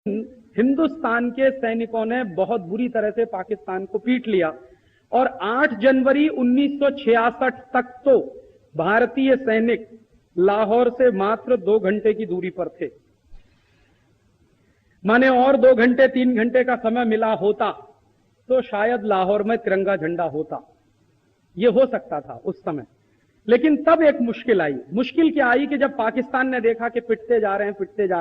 हिंदुस्तान के सैनिकों ने बहुत बुरी तरह से पाकिस्तान को पीट लिया और 8 जनवरी 1966 तक तो भारतीय सैनिक लाहौर से मात्र 2 घंटे की दूरी पर थे। माने और 2 घंटे 3 घंटे का समय मिला होता तो शायद लाहौर में तिरंगा झंडा होता, ये हो सकता था उस समय। लेकिन तब एक मुश्किल आई। मुश्किल क्या आई कि जब पाकिस्तान ने देखा कि पिटते जा रहे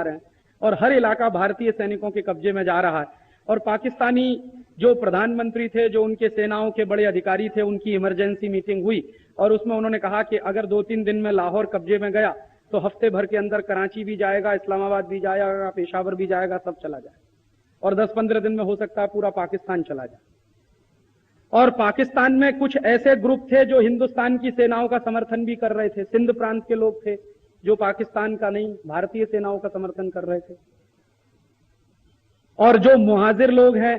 हैं और हर इलाका भारतीय सैनिकों के कब्जे में जा रहा है, और पाकिस्तानी जो प्रधानमंत्री थे, जो उनके सेनाओं के बड़े अधिकारी थे, उनकी इमरजेंसी मीटिंग हुई और उसमें उन्होंने कहा कि अगर 2-3 दिन में लाहौर कब्जे में गया तो हफ्ते भर के अंदर कराची भी जाएगा, इस्लामाबाद भी जाएगा, पेशावर भी जाएगा, सब चला जाएगा, और 10-15 दिन में हो सकता है पूरा पाकिस्तान चला जाए। और पाकिस्तान में कुछ ऐसे ग्रुप थे जो हिंदुस्तान की सेनाओं का समर्थन भी कर रहे थे। सिंध प्रांत के लोग थे जो पाकिस्तान का नहीं, भारतीय सेनाओं का समर्थन कर रहे थे। और जो मुहाजिर लोग हैं,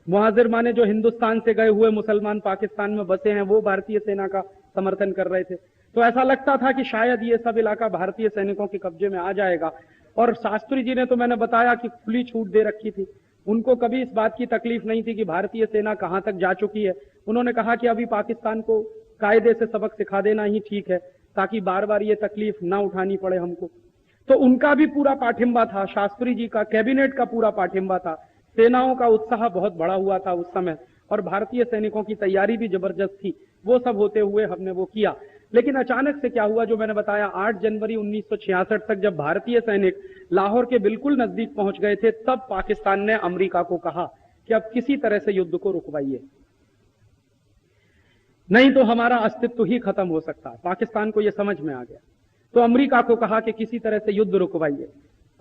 मुहाजिर माने जो हिंदुस्तान से गए हुए मुसलमान पाकिस्तान में बसे हैं, वो भारतीय सेना का समर्थन कर रहे थे। तो ऐसा लगता था कि शायद ये सब इलाका भारतीय सैनिकों के कब्जे में आ जाएगा। और शास्त्री जी ने तो मैंने बताया कि खुली छूट दे रखी थी, उनको कभी इस बात की तकलीफ नहीं थी कि भारतीय सेना कहां तक जा चुकी है। उन्होंने कहा कि अभी पाकिस्तान को कायदे से सबक सिखा देना ही ठीक है, ताकि बार बार ये तकलीफ ना उठानी पड़े हमको। तो उनका भी पूरा पाठिंबा था, शास्त्री जी का, कैबिनेट का पूरा पाठिंबा था। सेनाओं का उत्साह बहुत बढ़ा हुआ था उस समय, और भारतीय सैनिकों की तैयारी भी जबरदस्त थी। वो सब होते हुए हमने वो किया। लेकिन अचानक से क्या हुआ, जो मैंने बताया, 8 जनवरी 1966 तक जब भारतीय सैनिक लाहौर के बिल्कुल नजदीक पहुंच गए थे, तब पाकिस्तान ने अमेरिका को कहा कि अब किसी तरह से युद्ध को रुकवाइए, नहीं तो हमारा अस्तित्व ही खत्म हो सकता है। पाकिस्तान को यह समझ में आ गया, तो अमेरिका को कहा कि किसी तरह से युद्ध रुकवाइए।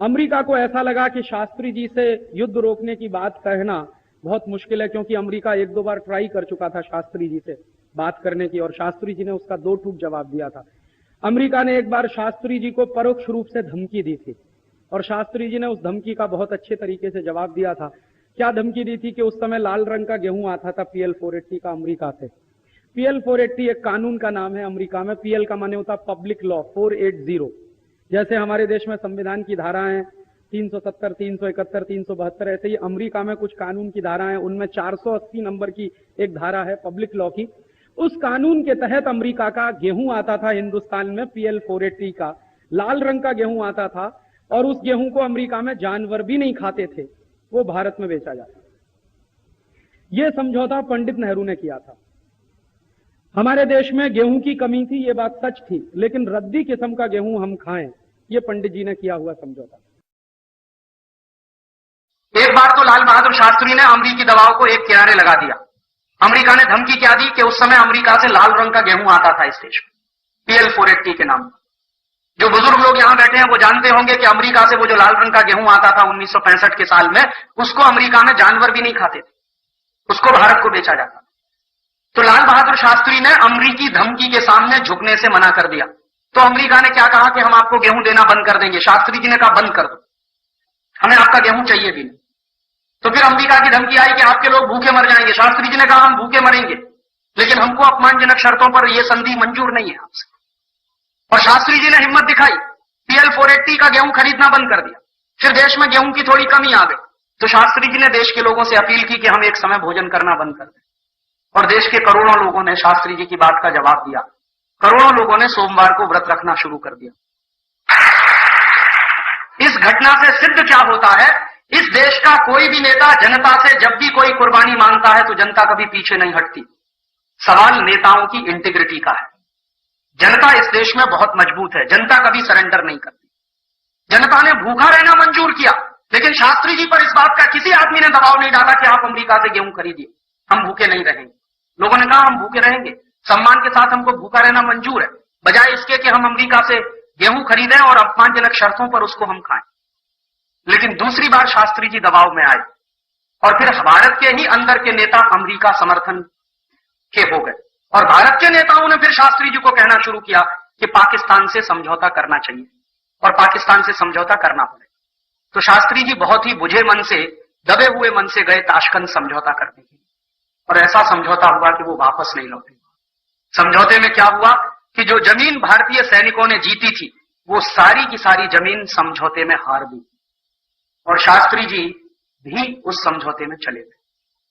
अमेरिका को ऐसा लगा कि शास्त्री जी से युद्ध रोकने की बात कहना बहुत मुश्किल है, क्योंकि अमेरिका 1-2 बार ट्राई कर चुका था शास्त्री जी से बात करने की, और शास्त्री जी ने उसका 2 टूक जवाब दिया था। अमेरिका ने एक बार शास्त्री जी को परोक्ष रूप से धमकी दी थी, और शास्त्री जी ने उस धमकी का बहुत अच्छे तरीके से जवाब दिया था। क्या धमकी दी थी कि उस समय लाल रंग का गेहूं आता था PL 480 का अमेरिका से। PL 480 एक कानून का नाम है अमेरिका में। PL का माने होता पब्लिक लॉ 480। जैसे हमारे देश में संविधान की धाराएं 370, 371, 372, ऐसे ही अमेरिका में कुछ कानून की धाराएं, उनमें 480 नंबर की एक धारा है पब्लिक लॉ की। उस कानून के तहत अमेरिका का गेहूं आता था हिंदुस्तान में, PL 480 का लाल रंग का गेहूं आता था, और उस गेहूं को अमेरिका में जानवर भी नहीं खाते थे, वो भारत में बेचा जाता। यह समझौता पंडित नेहरू ने किया था। हमारे देश में गेहूं की कमी थी, ये बात सच थी, लेकिन रद्दी किस्म का गेहूं हम खाएं, ये पंडित जी ने किया हुआ समझौता। एक बार तो लाल बहादुर शास्त्री ने अमरीकी दबाव को एक किनारे लगा दिया। अमेरिका ने धमकी क्या दी कि उस समय अमेरिका से लाल रंग का गेहूं आता था इस देश में, PL 480 के नाम। जो बुजुर्ग लोग यहां बैठे हैं वो जानते होंगे कि अमेरिका से वो जो लाल रंग का गेहूं आता था 1965 के साल में, उसको अमेरिका में जानवर भी नहीं खाते थे, उसको भारत को बेचा जाता। तो लाल बहादुर शास्त्री ने अमेरिकी धमकी के सामने झुकने से मना कर दिया। तो अमेरिका ने क्या कहा कि हम आपको गेहूं देना बंद कर देंगे। शास्त्री जी ने कहा बंद कर दो, हमें आपका गेहूं चाहिए भी नहीं। तो फिर अमेरिका की धमकी आई कि आपके लोग भूखे मर जाएंगे। शास्त्री जी ने कहा हम भूखे मरेंगे, लेकिन हमको अपमानजनक शर्तों पर यह संधि मंजूर नहीं है आपसे। और शास्त्री जी ने हिम्मत दिखाई, PL 480 का गेहूं खरीदना बंद कर दिया। फिर देश में गेहूं की थोड़ी कमी आ गई, तो शास्त्री जी ने देश के लोगों से अपील की कि हम एक समय भोजन करना बंद कर दें, और देश के करोड़ों लोगों ने शास्त्री जी की बात का जवाब दिया। करोड़ों लोगों ने सोमवार को व्रत रखना शुरू कर दिया। इस घटना से सिद्ध क्या होता है, इस देश का कोई भी नेता जनता से जब भी कोई कुर्बानी मांगता है तो जनता कभी पीछे नहीं हटती। सवाल नेताओं की इंटीग्रिटी का है। जनता इस देश में बहुत मजबूत है, जनता कभी सरेंडर नहीं करती। जनता ने भूखा रहना मंजूर किया, लेकिन शास्त्री जी पर इस बात का किसी आदमी ने दबाव नहीं डाला कि आप अमेरिका से गेहूं खरीदिए, हम भूखे नहीं रहेंगे। लोगों ने कहा हम भूखे रहेंगे, सम्मान के साथ हमको भूखा रहना मंजूर है, बजाय इसके कि हम अमेरिका से गेहूं खरीदें और अपमानजनक शर्तों पर उसको हम खाएं। लेकिन दूसरी बार शास्त्री जी दबाव में आए, और फिर भारत के ही अंदर के नेता अमेरिका समर्थन के हो गए, और भारत के नेताओं ने फिर शास्त्री जी को कहना शुरू किया कि पाकिस्तान से समझौता करना चाहिए और पाकिस्तान से समझौता करना पड़े। तो शास्त्री जी बहुत ही बुझे मन से, दबे हुए मन से गए ताशकंद समझौता करने के लिए, और ऐसा समझौता हुआ कि वो वापस नहीं लौटे। समझौते में क्या हुआ कि जो जमीन भारतीय सैनिकों ने जीती थी, वो सारी की सारी जमीन समझौते में हार गई। और शास्त्री जी भी उस समझौते में चले गए।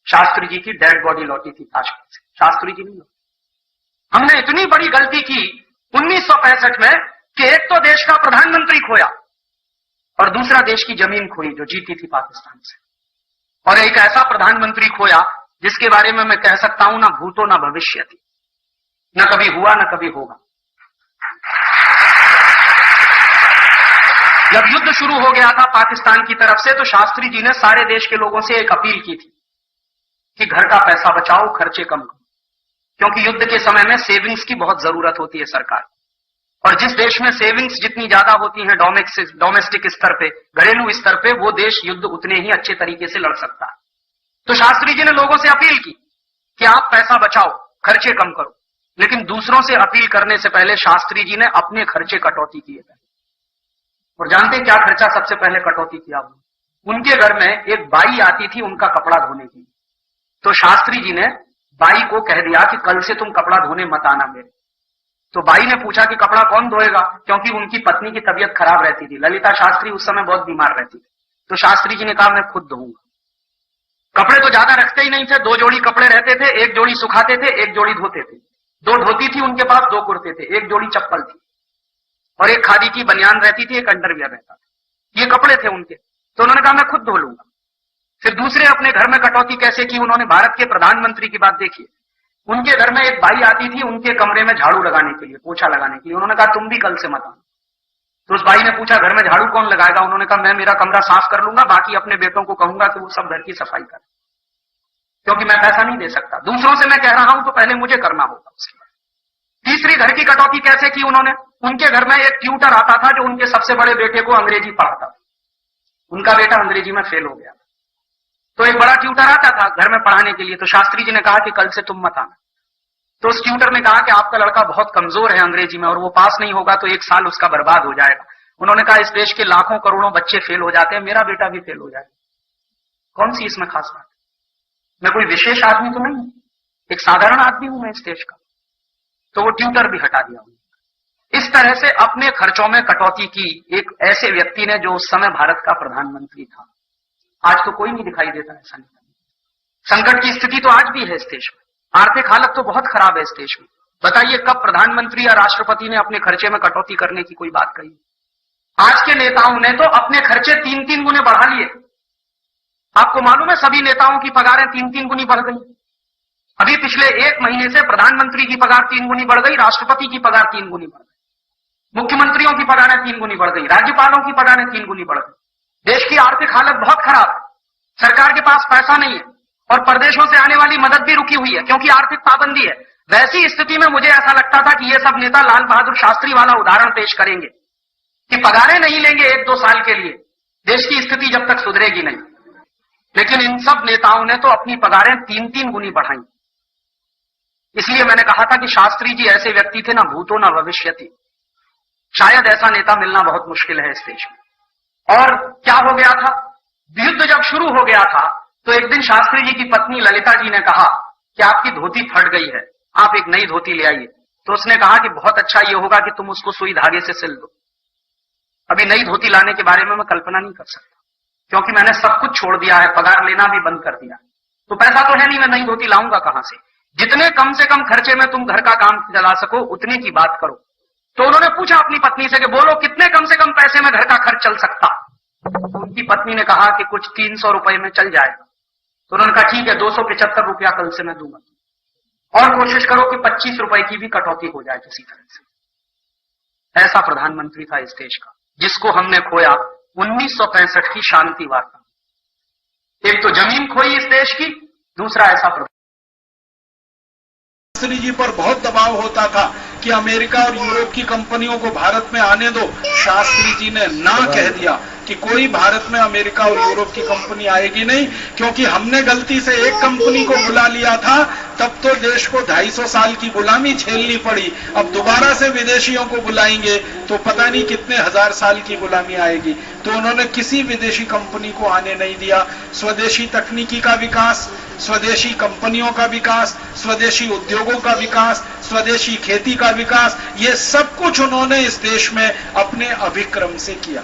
शास्त्री जी की डेड बॉडी लौटी थी ताशकंद से, शास्त्री जी नहीं लौटे। हमने इतनी बड़ी गलती की 1965 में कि एक तो देश का प्रधानमंत्री खोया और दूसरा देश की जमीन खोई जो जीती थी पाकिस्तान से, और एक ऐसा प्रधानमंत्री खोया जिसके बारे में मैं कह सकता हूं ना भूतो ना भविष्य थी, न कभी हुआ न कभी होगा। जब युद्ध शुरू हो गया था पाकिस्तान की तरफ से, तो शास्त्री जी ने सारे देश के लोगों से एक अपील की थी कि घर का पैसा बचाओ, खर्चे कम करो, क्योंकि युद्ध के समय में सेविंग्स की बहुत जरूरत होती है सरकार, और जिस देश में सेविंग्स जितनी ज्यादा होती हैं डोमेस्टिक स्तर पे, घरेलू स्तर पे, वो देश युद्ध उतने ही अच्छे तरीके से लड़ सकता है। तो शास्त्री जी ने लोगों से अपील की कि आप पैसा बचाओ, खर्चे कम करो, लेकिन दूसरों से अपील करने से पहले शास्त्री जी ने अपने खर्चे कटौती किए थे। और जानते क्या खर्चा सबसे पहले कटौती किया? उनके घर में एक बाई आती थी उनका कपड़ा धोने की, तो शास्त्री जी ने बाई को कह दिया कि कल से तुम कपड़ा धोने मत आना मेरे। तो बाई ने पूछा कि कपड़ा कौन धोएगा, क्योंकि उनकी पत्नी की तबीयत खराब रहती थी, ललिता शास्त्री उस समय बहुत बीमार रहती थी। तो शास्त्री जी ने कहा मैं खुद धोऊंगा। कपड़े तो ज्यादा रखते ही नहीं थे, 2 जोड़ी कपड़े रहते थे, 1 जोड़ी सुखाते थे, 1 जोड़ी धोते थे, 2 धोती थी उनके पास, 2 कुर्ते थे, 1 जोड़ी चप्पल थी, और 1 खादी की बनियान रहती थी, 1 अंडरवियर रहता था। ये कपड़े थे उनके। तो उन्होंने कहा मैं खुद धो लूंगा। फिर दूसरे अपने घर में कटौती कैसे की उन्होंने? भारत के प्रधानमंत्री की बात देखिए, उनके घर में एक बाई आती थी उनके कमरे में झाड़ू लगाने के लिए, पोछा लगाने के लिए। उन्होंने कहा तुम भी कल से मत आना। तो उस बाई ने पूछा घर में झाड़ू कौन लगाएगा? उन्होंने कहा मैं मेरा कमरा साफ कर लूंगा, बाकी अपने बेटों को कहूंगा कि वो सब घर की सफाई करें, क्योंकि मैं पैसा नहीं दे सकता। दूसरों से मैं कह रहा हूं तो पहले मुझे करना होगा। उसके बाद तीसरी घर की कटौती कैसे की उन्होंने? उनके घर में एक ट्यूटर आता था जो उनके सबसे बड़े बेटे को अंग्रेजी पढ़ाता था। उनका बेटा अंग्रेजी में फेल हो गया, तो एक बड़ा ट्यूटर आता था घर में पढ़ाने के लिए। तो शास्त्री जी ने कहा कि कल से तुम मत आना। तो उस ट्यूटर ने कहा कि आपका लड़का बहुत कमजोर है अंग्रेजी में और वो पास नहीं होगा तो 1 साल उसका बर्बाद हो जाएगा। उन्होंने कहा इस देश के लाखों करोड़ों बच्चे फेल हो जाते हैं, मेरा बेटा भी फेल हो जाएगा, कौन सी इसमें खास बात? मैं कोई विशेष आदमी तो नहीं, एक साधारण आदमी हूं मैं इस देश का। तो वो ट्यूटर भी हटा दिया। इस तरह से अपने खर्चों में कटौती की एक ऐसे व्यक्ति ने जो उस समय भारत का प्रधानमंत्री था। आज तो कोई नहीं दिखाई देता ऐसा नहीं। संकट की स्थिति तो आज भी है इस देश में, आर्थिक हालत तो बहुत खराब है इस देश में। बताइए कब प्रधानमंत्री या राष्ट्रपति ने अपने खर्चे में कटौती करने की कोई बात कही? आज के नेताओं ने तो अपने खर्चे 3-3 गुने बढ़ा लिए। आपको मालूम है सभी नेताओं की पगारें 3-3 गुनी बढ़ गई। अभी पिछले 1 महीने से प्रधानमंत्री की पगार 3 गुनी बढ़ गई, राष्ट्रपति की पगार 3 गुनी बढ़ गई, मुख्यमंत्रियों की पगारें 3 गुनी बढ़ गई, राज्यपालों की पगारें 3 गुनी बढ़ गई। देश की आर्थिक हालत बहुत खराब है, सरकार के पास पैसा नहीं है और प्रदेशों से आने वाली मदद भी रुकी हुई है क्योंकि आर्थिक पाबंदी है। वैसी स्थिति में मुझे ऐसा लगता था कि ये सब नेता लाल बहादुर शास्त्री वाला उदाहरण पेश करेंगे कि पगारें नहीं लेंगे 1-2 साल के लिए, देश की स्थिति जब तक सुधरेगी नहीं। लेकिन इन सब नेताओं ने तो अपनी पगारें 3-3 गुनी बढ़ाई। इसलिए मैंने कहा था कि शास्त्री जी ऐसे व्यक्ति थे ना भूतो ना भविष्यति। शायद ऐसा नेता मिलना बहुत मुश्किल है इस देश में। और क्या हो गया था, युद्ध जब शुरू हो गया था तो एक दिन शास्त्री जी की पत्नी ललिता जी ने कहा कि आपकी धोती फट गई है, आप एक नई धोती ले आइए। तो उसने कहा कि बहुत अच्छा ये होगा कि तुम उसको सुई धागे से सिल दो। अभी नई धोती लाने के बारे में मैं कल्पना नहीं कर सकता क्योंकि मैंने सब कुछ छोड़ दिया है, पगार लेना भी बंद कर दिया, तो पैसा तो है नहीं, मैं नई धोती लाऊंगा कहां से? जितने कम से कम खर्चे में तुम घर का काम चला सको उतने की बात करो। तो उन्होंने पूछा अपनी पत्नी से कि बोलो कितने कम से कम पैसे में घर का खर्च चल सकता? तो उनकी पत्नी ने कहा कि कुछ 300 रुपए में चल जाएगा। तो उन्होंने कहा ठीक है 275 रुपया कल से मैं दूंगा और कोशिश करो कि 25 रुपए की भी कटौती हो जाए किसी तरह से। ऐसा प्रधानमंत्री था इस देश का जिसको हमने खोया 1965 की शांति वार्ता। एक तो जमीन खोई इस देश की, दूसरा ऐसा शास्त्री जी पर बहुत दबाव होता था कि अमेरिका और यूरोप की कंपनियों को भारत में आने दो। शास्त्री जी ने ना कह दिया कि कोई भारत में अमेरिका और यूरोप की कंपनी आएगी नहीं, क्योंकि हमने गलती से एक कंपनी को बुला लिया था, तब तो देश को 250 साल की गुलामी झेलनी पड़ी। अब दोबारा से विदेशियों को बुलाएंगे तो पता नहीं कितने 1000 साल की गुलामी आएगी। तो उन्होंने किसी विदेशी कंपनी को आने नहीं दिया। स्वदेशी तकनीकी का विकास, स्वदेशी कंपनियों का विकास, स्वदेशी उद्योगों का विकास, स्वदेशी खेती का विकास, ये सब कुछ उन्होंने इस देश में अपने अभिक्रम से किया।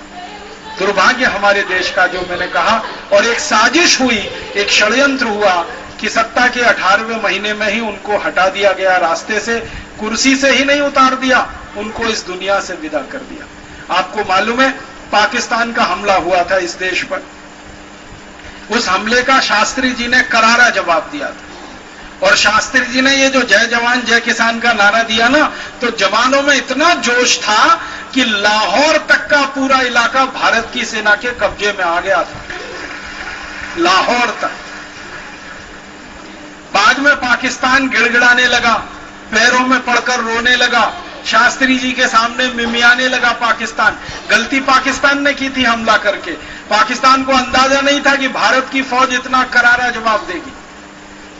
दुर्भाग्य हमारे देश का, जो मैंने कहा। और एक साजिश हुई, एक षड्यंत्र हुआ कि सत्ता के 18वें महीने में ही उनको हटा दिया गया रास्ते से, कुर्सी से ही नहीं उतार दिया, उनको इस दुनिया से विदा कर दिया। आपको मालूम है पाकिस्तान का हमला हुआ था इस देश पर, उस हमले का शास्त्री जी ने करारा जवाब दिया था। और शास्त्री जी ने ये जो जय जवान जय किसान का नारा दिया ना, तो जवानों में इतना जोश था कि लाहौर तक का पूरा इलाका भारत की सेना के कब्जे में आ गया था, लाहौर तक। बाद में पाकिस्तान गिड़गिड़ाने लगा, पैरों में पड़कर रोने लगा, शास्त्री जी के सामने मिमियाने लगा पाकिस्तान। गलती पाकिस्तान ने की थी हमला करके। पाकिस्तान को अंदाजा नहीं था कि भारत की फौज इतना करारा जवाब देगी,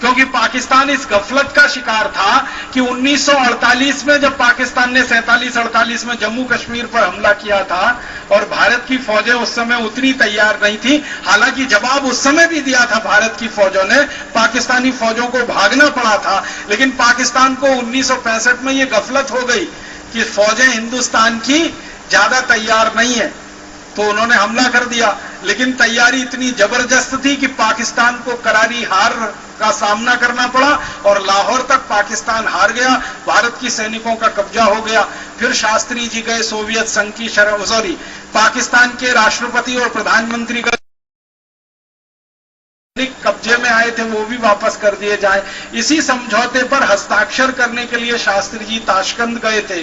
क्योंकि पाकिस्तान इस गफलत का शिकार था कि 1948 में जब पाकिस्तान ने 47-48 में जम्मू कश्मीर पर हमला किया था और भारत की फौजें उस समय उतनी तैयार नहीं थी, हालांकि जवाब उस समय भी दिया था भारत की फौजों ने, पाकिस्तानी फौजों को भागना पड़ा था, लेकिन पाकिस्तान को 1965 में यह गफलत हो गई कि फौजें हिंदुस्तान की ज्यादा तैयार नहीं है, तो उन्होंने हमला कर दिया। लेकिन तैयारी इतनी जबरदस्त थी कि पाकिस्तान को करारी हार का सामना करना पड़ा और लाहौर तक पाकिस्तान हार गया, भारत की सैनिकों का कब्जा हो गया। फिर शास्त्री जी गए सोवियत संघ की पाकिस्तान के राष्ट्रपति और प्रधानमंत्री का कब्जे में आए थे, वो भी वापस कर दिए जाए। इसी समझौते पर हस्ताक्षर करने के लिए शास्त्री जी ताशकंद गए थे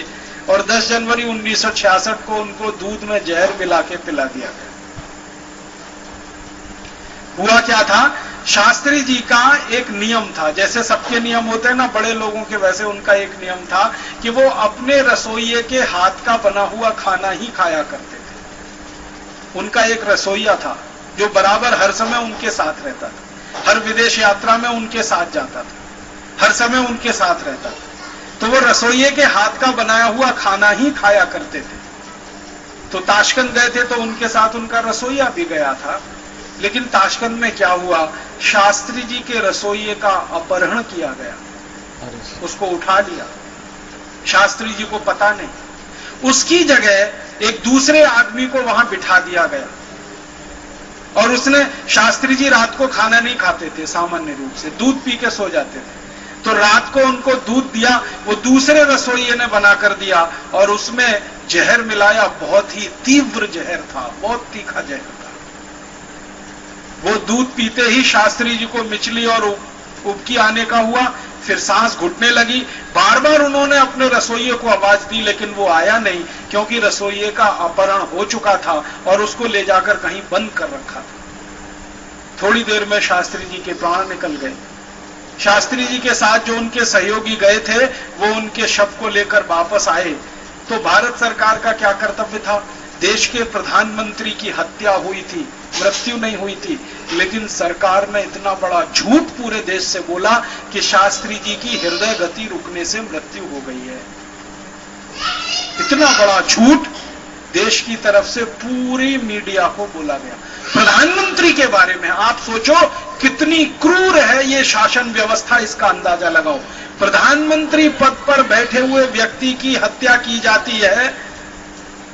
और 10 जनवरी 1966 को उनको दूध में जहर मिला के पिला दिया गया। हुआ क्या था, शास्त्री जी का एक नियम था, जैसे सबके नियम होते हैं ना बड़े लोगों के, वैसे उनका एक नियम था कि वो अपने रसोइये के हाथ का बना हुआ खाना ही खाया करते थे। उनका एक रसोइया था जो बराबर हर समय उनके साथ रहता था, हर विदेश यात्रा में उनके साथ जाता था, हर समय उनके साथ रहता था। तो वो रसोइये के हाथ का बनाया हुआ खाना ही खाया करते थे। तो ताशकंद गए थे तो उनके साथ उनका रसोइया भी गया था। लेकिन ताशकंद में क्या हुआ, शास्त्री जी के रसोइये का अपहरण किया गया, उसको उठा लिया, शास्त्री जी को पता नहीं। उसकी जगह एक दूसरे आदमी को वहां बिठा दिया गया और उसने, शास्त्री जी रात को खाना नहीं खाते थे, सामान्य रूप से दूध पी के सो जाते थे, तो रात को उनको दूध दिया, वो दूसरे रसोइये ने बनाकर दिया और उसमें जहर मिलाया, बहुत ही तीव्र जहर था, बहुत तीखा जहर था। वो दूध पीते ही शास्त्री जी को मिचली और उबकी आने का हुआ, फिर सांस घुटने लगी। बार बार उन्होंने अपने रसोइये को आवाज दी लेकिन वो आया नहीं, क्योंकि रसोइये का अपहरण हो चुका था और उसको ले जाकर कहीं बंद कर रखा था। थोड़ी देर में शास्त्री जी के प्राण निकल गए। शास्त्री जी के साथ जो उनके सहयोगी गए थे वो उनके शव को लेकर वापस आए। तो भारत सरकार का क्या कर्तव्य था, देश के प्रधानमंत्री की हत्या हुई थी, मृत्यु नहीं हुई थी, लेकिन सरकार ने इतना बड़ा झूठ पूरे देश से बोला कि शास्त्री जी की हृदय गति रुकने से मृत्यु हो गई है। इतना बड़ा झूठ देश की तरफ से पूरी मीडिया को बोला गया प्रधानमंत्री के बारे में। आप सोचो कितनी क्रूर है ये शासन व्यवस्था, इसका अंदाजा लगाओ। प्रधानमंत्री पद पर बैठे हुए व्यक्ति की हत्या की जाती है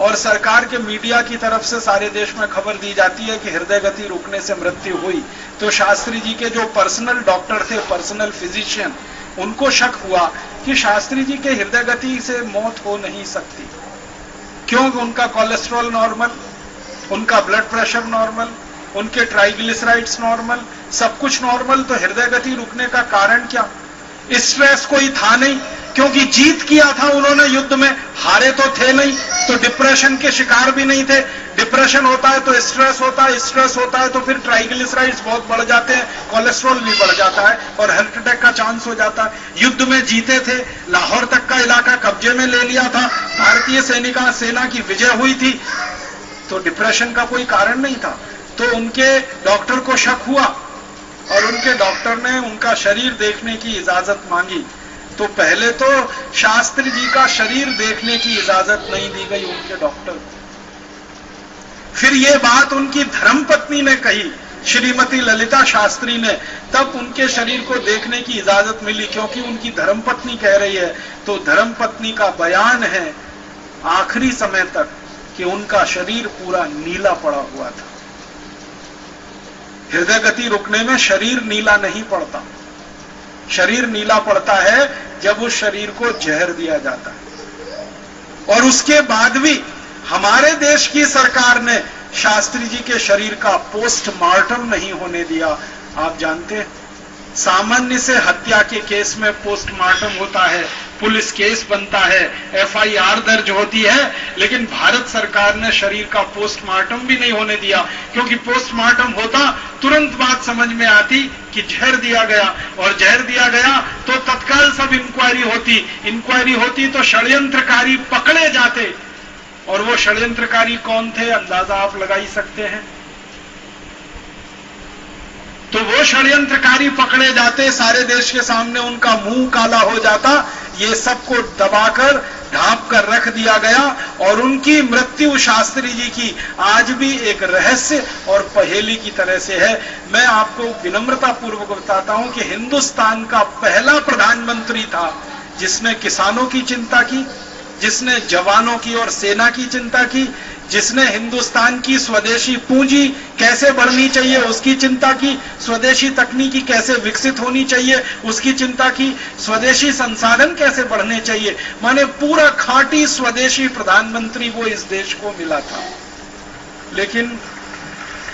और सरकार के मीडिया की तरफ से सारे देश में खबर दी जाती है कि हृदय गति रुकने से मृत्यु हुई। तो शास्त्री जी के जो पर्सनल डॉक्टर थे, पर्सनल फिजिशियन, उनको शक हुआ कि शास्त्री जी के हृदय गति से मौत हो नहीं सकती, क्योंकि उनका कोलेस्ट्रॉल नॉर्मल, उनका ब्लड प्रेशर नॉर्मल, उनके ट्राइग्लिसराइड्स नॉर्मल, सब कुछ नॉर्मल, तो हृदय गति रुकने का कारण क्या? स्ट्रेस कोई था नहीं, क्योंकि जीत किया था उन्होंने युद्ध में, हारे तो थे नहीं, तो डिप्रेशन के शिकार भी नहीं थे। डिप्रेशन होता है तो स्ट्रेस होता है, स्ट्रेस होता है तो फिर ट्राइग्लिसराइड्स बहुत बढ़ जाते हैं, कोलेस्ट्रॉल भी बढ़ जाता है और हार्ट अटैक का चांस हो जाता है। युद्ध में जीते थे, लाहौर तक का इलाका कब्जे में ले लिया था, भारतीय सेना की विजय हुई थी, तो डिप्रेशन का कोई कारण नहीं था। तो उनके डॉक्टर को शक हुआ और उनके डॉक्टर ने उनका शरीर देखने की इजाजत मांगी। तो पहले तो शास्त्री जी का शरीर देखने की इजाजत नहीं दी गई उनके डॉक्टर को। फिर ये बात उनकी धर्मपत्नी ने कही, श्रीमती ललिता शास्त्री ने, तब उनके शरीर को देखने की इजाजत मिली, क्योंकि उनकी धर्मपत्नी कह रही है। तो धर्मपत्नी का बयान है आखिरी समय तक कि उनका शरीर पूरा नीला पड़ा हुआ था। हृदय गति रुकने में शरीर नीला नहीं पड़ता। शरीर नीला पड़ता है जब उस शरीर को जहर दिया जाता है। और उसके बाद भी हमारे देश की सरकार ने शास्त्री जी के शरीर का पोस्टमार्टम नहीं होने दिया। आप जानते हैं, सामान्य से हत्या के केस में पोस्टमार्टम होता है, पुलिस केस बनता है, एफआईआर दर्ज होती है, लेकिन भारत सरकार ने शरीर का पोस्टमार्टम भी नहीं होने दिया, क्योंकि पोस्टमार्टम होता तुरंत बात समझ में आती कि जहर दिया गया, और जहर दिया गया तो तत्काल सब इंक्वायरी होती तो षड्यंत्रकारी पकड़े जाते। और वो षड्यंत्रकारी कौन थे, अंदाजा आप लगा ही सकते हैं। तो वो षड्यंत्रकारी पकड़े जाते, सारे देश के सामने उनका मुंह काला हो जाता। ये सबको दबाकर ढांप कर रख दिया गया, और उनकी मृत्यु शास्त्री जी की आज भी एक रहस्य और पहेली की तरह से है। मैं आपको विनम्रता पूर्वक बताता हूं कि हिंदुस्तान का पहला प्रधानमंत्री था जिसने किसानों की चिंता की, जिसने जवानों की और सेना की चिंता की, जिसने हिंदुस्तान की स्वदेशी पूंजी कैसे बढ़नी चाहिए उसकी चिंता की, स्वदेशी तकनीकी कैसे विकसित होनी चाहिए उसकी चिंता की, स्वदेशी संसाधन कैसे बढ़ने चाहिए। माने पूरा खांटी स्वदेशी प्रधानमंत्री वो इस देश को मिला था। लेकिन